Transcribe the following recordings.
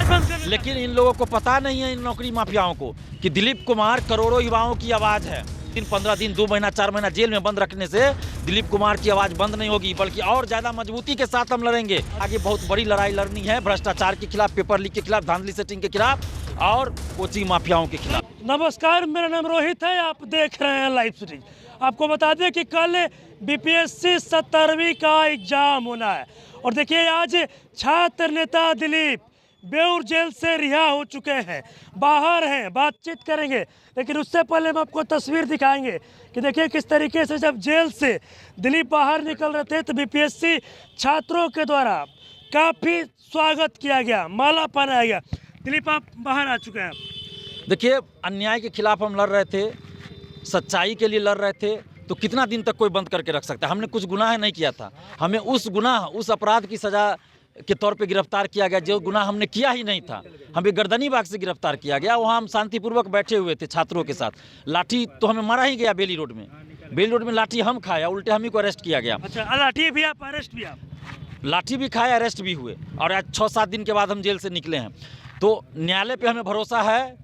बंद कर, लेकिन इन लोगों को पता नहीं है, इन नौकरी माफियाओं को, कि दिलीप कुमार करोड़ों युवाओं की आवाज़ है। 15 दिन 2 महीना 4 महीना जेल में बंद रखने से दिलीप कुमार की आवाज़ बंद नहीं होगी, बल्कि और ज़्यादा मजबूती के साथ हम लड़ेंगे। आगे बहुत बड़ी लड़ाई लड़नी है, भ्रष्टाचार के खिलाफ, पेपर लीक के खिलाफ, धांधली सेटिंग के खिलाफ और कोचिंग माफियाओं के खिलाफ। नमस्कार, मेरा नाम रोहित है, आप देख रहे हैं लाइव सीरीज। आपको बता दें कि कल बीपीएससी 17वीं का एग्जाम होना है और देखिए आज छात्र नेता दिलीप बेऊर जेल से रिहा हो चुके हैं, बाहर हैं, बातचीत करेंगे। लेकिन उससे पहले हम आपको तस्वीर दिखाएंगे कि देखिए किस तरीके से जब जेल से दिलीप बाहर निकल रहे थे तो बीपीएससी छात्रों के द्वारा काफ़ी स्वागत किया गया, माला पहनाया गया। दिलीप आप बाहर आ चुके हैं। देखिए, अन्याय के खिलाफ हम लड़ रहे थे, सच्चाई के लिए लड़ रहे थे, तो कितना दिन तक कोई बंद करके रख सकता है? हमने कुछ गुनाह नहीं किया था, हमें उस गुनाह, उस अपराध की सज़ा के तौर पे गिरफ्तार किया गया जो गुनाह हमने किया ही नहीं था। हमें गर्दनी बाग से गिरफ्तार किया गया, वहाँ हम शांतिपूर्वक बैठे हुए थे छात्रों के साथ। लाठी तो हमें मारा ही गया बेली रोड में लाठी हम खाया, उल्टे हम ही को अरेस्ट किया गया। अच्छा, लाठी भी आप, अरेस्ट भी आप? लाठी भी खाए, अरेस्ट भी हुए, और आज 6-7 दिन के बाद हम जेल से निकले हैं। तो न्यायालय पे हमें भरोसा है,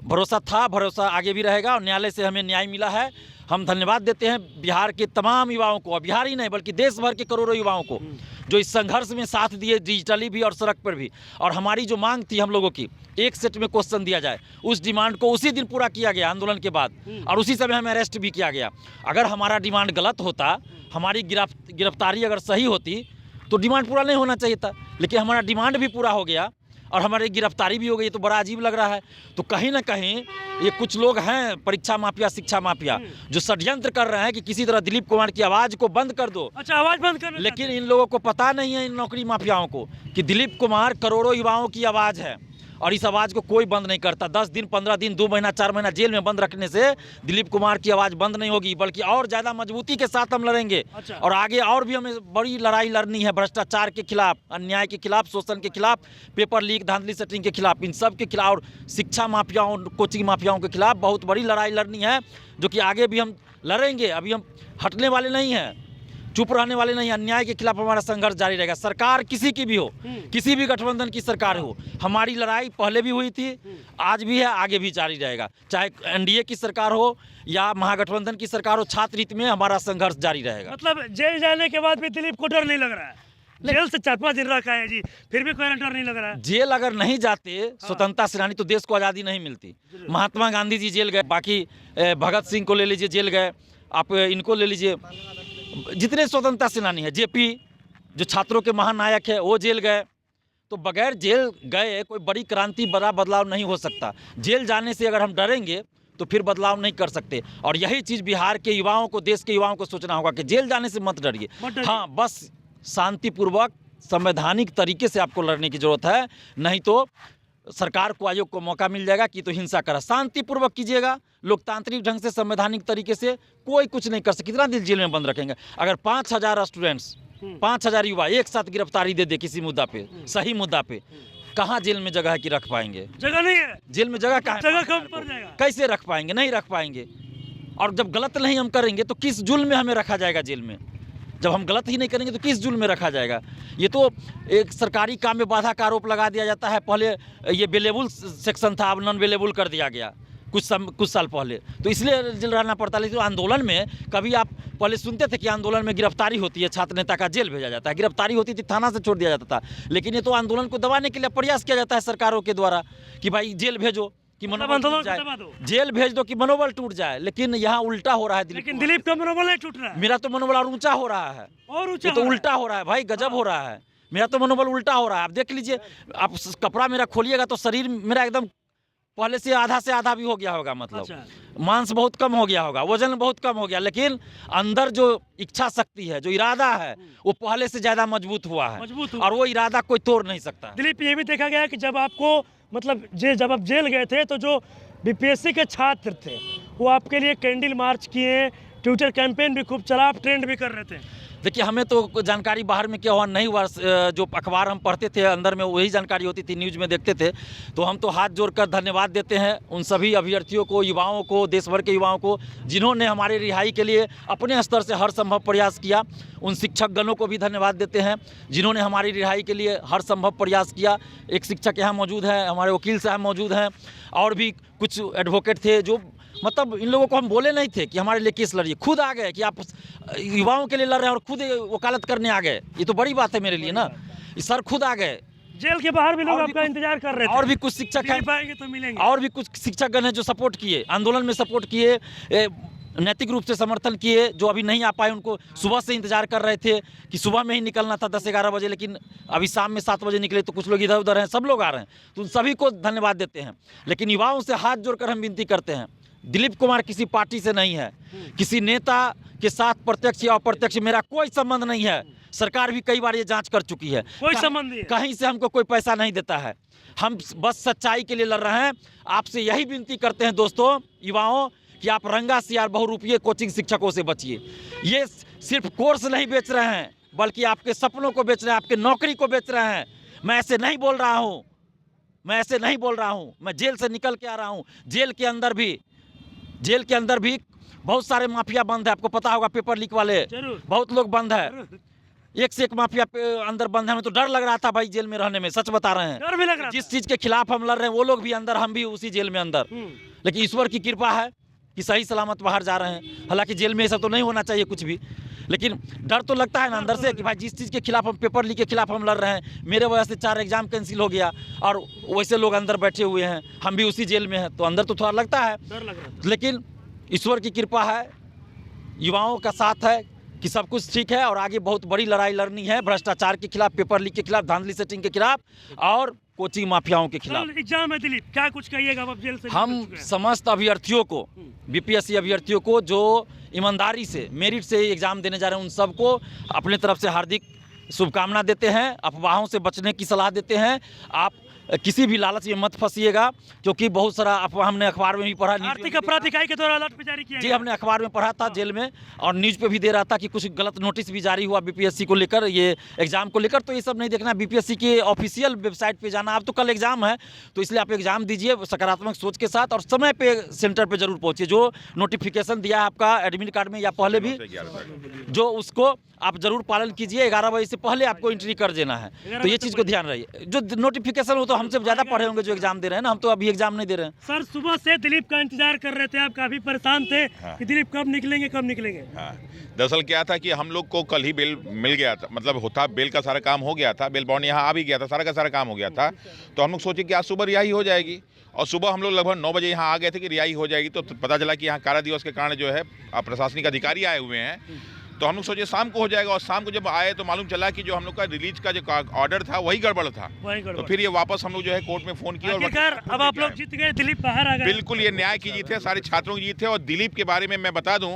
भरोसा था, भरोसा आगे भी रहेगा, और न्यायालय से हमें न्याय मिला है। हम धन्यवाद देते हैं बिहार के तमाम युवाओं को, और बिहार ही नहीं बल्कि देश भर के करोड़ों युवाओं को जो इस संघर्ष में साथ दिए, डिजिटली भी और सड़क पर भी। और हमारी जो मांग थी हम लोगों की, एक सेट में क्वेश्चन दिया जाए, उस डिमांड को उसी दिन पूरा किया गया आंदोलन के बाद, और उसी समय हमें अरेस्ट भी किया गया। अगर हमारा डिमांड गलत होता, हमारी गिरफ्तारी अगर सही होती तो डिमांड पूरा नहीं होना चाहिए था, लेकिन हमारा डिमांड भी पूरा हो गया और हमारी गिरफ्तारी भी हो गई, तो बड़ा अजीब लग रहा है। तो कहीं ना कहीं ये कुछ लोग हैं, परीक्षा माफिया, शिक्षा माफिया, जो षड्यंत्र कर रहे हैं कि किसी तरह दिलीप कुमार की आवाज़ को बंद कर दो। अच्छा, आवाज़ बंद कर, लेकिन इन लोगों को पता नहीं है, इन नौकरी माफियाओं को, कि दिलीप कुमार करोड़ों युवाओं की आवाज़ है और इस आवाज़ को कोई बंद नहीं करता। 10 दिन 15 दिन 2 महीना 4 महीना जेल में बंद रखने से दिलीप कुमार की आवाज़ बंद नहीं होगी, बल्कि और ज़्यादा मजबूती के साथ हम लड़ेंगे। अच्छा। और आगे और भी हमें बड़ी लड़ाई लड़नी है, भ्रष्टाचार के खिलाफ, अन्याय के खिलाफ, शोषण के खिलाफ, पेपर लीक, धांधली सेटिंग के खिलाफ, इन सब के खिलाफ, और शिक्षा माफियाओं, कोचिंग माफियाओं के खिलाफ बहुत बड़ी लड़ाई लड़नी है, जो कि आगे भी हम लड़ेंगे। अभी हम हटने वाले नहीं हैं, चुप रहने वाले नहीं। अन्याय के खिलाफ हमारा संघर्ष जारी रहेगा, सरकार किसी की भी हो, किसी भी गठबंधन की सरकार हो। हमारी लड़ाई पहले भी हुई थी, आज भी है, आगे भी जारी रहेगा, चाहे एनडीए की सरकार हो या महागठबंधन की सरकार हो। छात्र हित में हमारा संघर्ष जारी रहेगा। मतलब जेल जाने के बाद भी दिलीप को डर नहीं लग रहा है? जेल से 4-5 दिन रखा है जी, फिर भी कोई डर नहीं लग रहा है? जेल अगर नहीं जाते स्वतंत्रता सेनानी तो देश को आज़ादी नहीं मिलती। महात्मा गांधी जी जेल गए, बाकी भगत सिंह को ले लीजिए जेल गए, आप इनको ले लीजिए, जितने स्वतंत्रता सेनानी है, जेपी जो छात्रों के महानायक है वो जेल गए। तो बगैर जेल गए कोई बड़ी क्रांति, बड़ा बदलाव नहीं हो सकता। जेल जाने से अगर हम डरेंगे तो फिर बदलाव नहीं कर सकते। और यही चीज़ बिहार के युवाओं को, देश के युवाओं को सोचना होगा कि जेल जाने से मत डरिए। हाँ, बस शांतिपूर्वक संवैधानिक तरीके से आपको लड़ने की ज़रूरत है, नहीं तो सरकार को, आयोग को मौका मिल जाएगा कि तो हिंसा करा। शांतिपूर्वक कीजिएगा, लोकतांत्रिक ढंग से, संवैधानिक तरीके से, कोई कुछ नहीं कर सकता। कितना दिन जेल में बंद रखेंगे? अगर 5000 स्टूडेंट्स, 5000 युवा एक साथ गिरफ्तारी दे दे किसी मुद्दा पे, सही मुद्दा पे, कहाँ जेल में जगह है कि रख पाएंगे? जगह नहीं है, जेल में जगह कहाँ? जगह कम पड़ जाएगा। कैसे रख पाएंगे? नहीं रख पाएंगे। और जब गलत नहीं हम करेंगे तो किस जुल्म में हमें रखा जाएगा जेल में? जब हम गलत ही नहीं करेंगे तो किस जुल्म में रखा जाएगा? ये तो एक सरकारी काम में बाधा का आरोप लगा दिया जाता है। पहले ये बेलेबल सेक्शन था, अब नॉन बेलेबल कर दिया गया कुछ साल पहले, तो इसलिए जेल रहना पड़ता है। लेकिन आंदोलन में कभी आप पहले सुनते थे कि आंदोलन में गिरफ्तारी होती है, छात्र नेता का जेल भेजा जाता है, गिरफ्तारी होती थी थाना से छोड़ दिया जाता था। लेकिन ये तो आंदोलन को दबाने के लिए प्रयास किया जाता है सरकारों के द्वारा कि भाई जेल भेजो कि मनोबल टूट जाए, जेल भेज दो कि मनोबल टूट जाए। लेकिन यहाँ उल्टा हो रहा है। लेकिन दिलीप का मनोबल नहीं टूट रहा है। मेरा तो मनोबल और ऊंचा हो रहा है, और ऊंचा तो उल्टा हो रहा है भाई, गजब हो रहा है। मेरा तो मनोबल उल्टा हो रहा है। आप देख लीजिए, आप कपड़ा मेरा खोलिएगा तो शरीर मेरा एकदम पहले से आधा भी हो गया होगा, मतलब अच्छा। मांस बहुत कम हो गया होगा, वजन बहुत कम हो गया, लेकिन अंदर जो इच्छा शक्ति है, जो इरादा है, वो पहले से ज़्यादा मजबूत हुआ है, और वो इरादा कोई तोड़ नहीं सकता। दिलीप, ये भी देखा गया कि जब आपको, मतलब जब आप जेल गए थे तो जो बीपीएससी के छात्र थे वो आपके लिए कैंडल मार्च किए, ट्विटर कैंपेन भी खूब चला, आप ट्रेंड भी कर रहे थे। देखिए हमें तो जानकारी बाहर में क्या हुआ नहीं हुआ, जो अखबार हम पढ़ते थे अंदर में वही जानकारी होती थी, न्यूज़ में देखते थे। तो हम तो हाथ जोड़कर धन्यवाद देते हैं उन सभी अभ्यर्थियों को, युवाओं को, देश भर के युवाओं को जिन्होंने हमारे रिहाई के लिए अपने स्तर से हर संभव प्रयास किया। उन शिक्षकगणों को भी धन्यवाद देते हैं जिन्होंने हमारी रिहाई के लिए हर संभव प्रयास किया। एक शिक्षक यहाँ मौजूद है, हमारे वकील साहब मौजूद हैं, और भी कुछ एडवोकेट थे जो मतलब इन लोगों को हम बोले नहीं थे कि हमारे लिए केस लड़िए, खुद आ गए कि आप युवाओं के लिए लड़ रहे हैं और खुद वकालत करने आ गए। ये तो बड़ी बात है मेरे लिए ना, सर खुद आ गए। जेल के बाहर भी लोग आपका इंतजार कर रहे थे। और भी कुछ शिक्षक हैं, पाएंगे तो मिलेंगे। और भी कुछ शिक्षकगण हैं जो सपोर्ट किए, आंदोलन में सपोर्ट किए, नैतिक रूप से समर्थन किए। जो अभी नहीं आ पाए उनको सुबह से इंतजार कर रहे थे कि सुबह में ही निकलना था 10-11 बजे, लेकिन अभी शाम में 7 बजे निकले। तो कुछ लोग इधर उधर हैं, सब लोग आ रहे हैं, तो उन सभी को धन्यवाद देते हैं। लेकिन युवाओं से हाथ जोड़कर हम विनती करते हैं, दिलीप कुमार किसी पार्टी से नहीं है, किसी नेता के साथ प्रत्यक्ष या अप्रत्यक्ष मेरा कोई संबंध नहीं है। सरकार भी कई बार ये जांच कर चुकी है, कोई संबंध नहीं है, कहीं से हमको कोई पैसा नहीं देता है। हम बस सच्चाई के लिए लड़ रहे हैं। आपसे यही विनती करते हैं दोस्तों, युवाओं, कि आप रंगा सियार बहुरूपीय कोचिंग शिक्षकों से बचिए। ये सिर्फ कोर्स नहीं बेच रहे हैं, बल्कि आपके सपनों को बेच रहे हैं, आपके नौकरी को बेच रहे हैं। मैं ऐसे नहीं बोल रहा हूँ, मैं ऐसे नहीं बोल रहा हूँ। मैं जेल से निकल के आ रहा हूँ। जेल के अंदर भी बहुत सारे माफिया बंद है। आपको पता होगा, पेपर लीक वाले बहुत लोग बंद है, एक से एक माफिया अंदर बंद है। हमें तो डर लग रहा था भाई जेल में रहने में, सच बता रहे हैं। डर भी लग रहा था। जिस चीज के खिलाफ हम लड़ रहे हैं वो लोग भी अंदर, हम भी उसी जेल में अंदर। लेकिन ईश्वर की कृपा है कि सही सलामत बाहर जा रहे हैं। हालांकि जेल में ऐसा तो नहीं होना चाहिए कुछ भी, लेकिन डर तो लगता है ना अंदर से कि भाई जिस चीज़ के खिलाफ हम, पेपर लीक के खिलाफ हम लड़ रहे हैं, मेरे वजह से 4 एग्जाम कैंसिल हो गया और वैसे लोग अंदर बैठे हुए हैं, हम भी उसी जेल में हैं, तो अंदर तो थोड़ा लगता है, डर लग रहा है। लेकिन ईश्वर की कृपा है, युवाओं का साथ है कि सब कुछ ठीक है। और आगे बहुत बड़ी लड़ाई लड़नी है, भ्रष्टाचार के खिलाफ, पेपर लीक के खिलाफ, धांधली सेटिंग के खिलाफ और कोचिंग माफियाओं के खिलाफ। एग्जाम है दिलीप, क्या कुछ कहिएगा आप जेल से? हम समस्त अभ्यर्थियों को, बीपीएससी अभ्यर्थियों को जो ईमानदारी से, मेरिट से एग्जाम देने जा रहे हैं, उन सबको अपने तरफ से हार्दिक शुभकामना देते हैं। अफवाहों से बचने की सलाह देते हैं। आप किसी भी लालच में मत फंसिएगा, क्योंकि बहुत सारा अफवाह हमने अखबार में भी पढ़ा। आर्थिक अपराध इकाई के द्वारा अलर्ट भी जारी किया जी, हमने अखबार में पढ़ा था जेल में, और न्यूज़ पे भी दे रहा था कि कुछ गलत नोटिस भी जारी हुआ बीपीएससी को लेकर, ये एग्जाम को लेकर। तो ये सब नहीं देखना, बीपीएससी के ऑफिशियल वेबसाइट पे जाना। अब तो कल एग्जाम है, तो इसलिए आप एग्जाम दीजिए सकारात्मक सोच के साथ, और समय पे सेंटर पे जरूर पहुंचिए। जो नोटिफिकेशन दिया है आपका एडमिट कार्ड में या पहले भी, जो उसको आप जरूर पालन कीजिए। 11 बजे से पहले आपको एंट्री कर देना है, तो ये चीज़ को ध्यान रहिए। जो नोटिफिकेशन हो तो हमसे ज़्यादा पढ़े होंगे जो एग्जाम दे रहे हैं ना, हम तो अभी एग्जाम नहीं दे रहे हैं। सर सुबह से दिलीप का इंतजार कर रहे थे, आप काफी परेशान थे। हाँ। कि दिलीप कब निकलेंगे कब निकलेंगे। हाँ। दरअसल क्या था कि हम लोग को कल ही बेल मिल गया था, मतलब होता बेल का सारा काम हो गया था, बेल बॉन्ड यहाँ आ भी गया था, सारा का सारा काम हो गया था। तो हम लोग सोचे कि आज सुबह रिहाई हो जाएगी, और सुबह हम लोग लगभग 9 बजे यहाँ आ गए थे कि रिहाई हो जाएगी। तो पता चला कि यहाँ कार्य दिवस के कारण जो है प्रशासनिक अधिकारी आए हुए हैं, तो हम लोग सोचे शाम को हो जाएगा। और शाम को जब आए तो मालूम चला कि जो हम लोग का रिलीज का जो ऑर्डर था वही गड़बड़ था। तो फिर ये वापस हम लोग जो है कोर्ट में फोन किया, और अब आप लोग जीत गए, दिलीप बाहर आ गए। बिल्कुल, ये न्याय की जीत है, सारे छात्रों की जीत है। और दिलीप के बारे में मैं बता दूं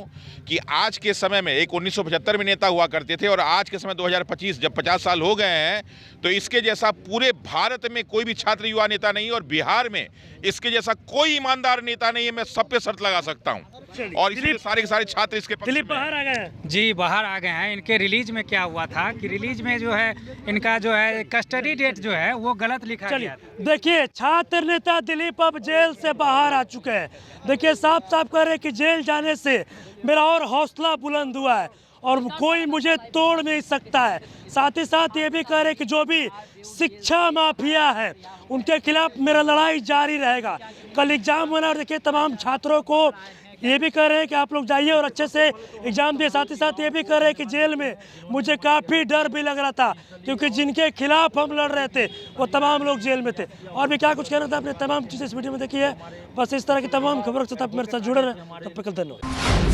कि आज के समय में, एक 1975 में नेता हुआ करते थे, और आज के समय 2025 जब 50 साल हो गए हैं, तो इसके जैसा पूरे भारत में कोई भी छात्र युवा नेता नहीं, और बिहार में इसके जैसा कोई ईमानदार नेता नहीं है। मैं सब पे शर्त लगा सकता हूँ, और इसलिए सारे के सारे छात्र इसके पक्ष में। दिलीप बाहर आ गए हैं। जी, बाहर आ गए हैं। इनके रिलीज में क्या हुआ था कि रिलीज में जो है इनका जो है कस्टडी डेट जो है वो गलत लिखा गया था। देखिए, छात्र नेता दिलीप अब जेल से बाहर आ चुके हैं। देखिए, साफ साफ कह रहे कि जेल जाने से मेरा और हौसला बुलंद हुआ है और कोई मुझे तोड़ नहीं सकता है। साथ ही साथ ये भी कह रहे कि जो भी शिक्षा माफिया है उनके खिलाफ मेरा लड़ाई जारी रहेगा। कल एग्जाम होना, और देखिए तमाम छात्रों को ये भी कह रहे हैं कि आप लोग जाइए और अच्छे से एग्जाम दिए। साथ ही साथ ये भी कह रहे हैं कि जेल में मुझे काफ़ी डर भी लग रहा था, क्योंकि जिनके खिलाफ हम लड़ रहे थे वो तमाम लोग जेल में थे। और भी क्या कुछ कहना था, आपने तमाम चीज़ें इस वीडियो में देखी है। बस इस तरह की तमाम खबरों के साथ आप मेरे साथ जुड़े रहे। तब तक धन्यवाद।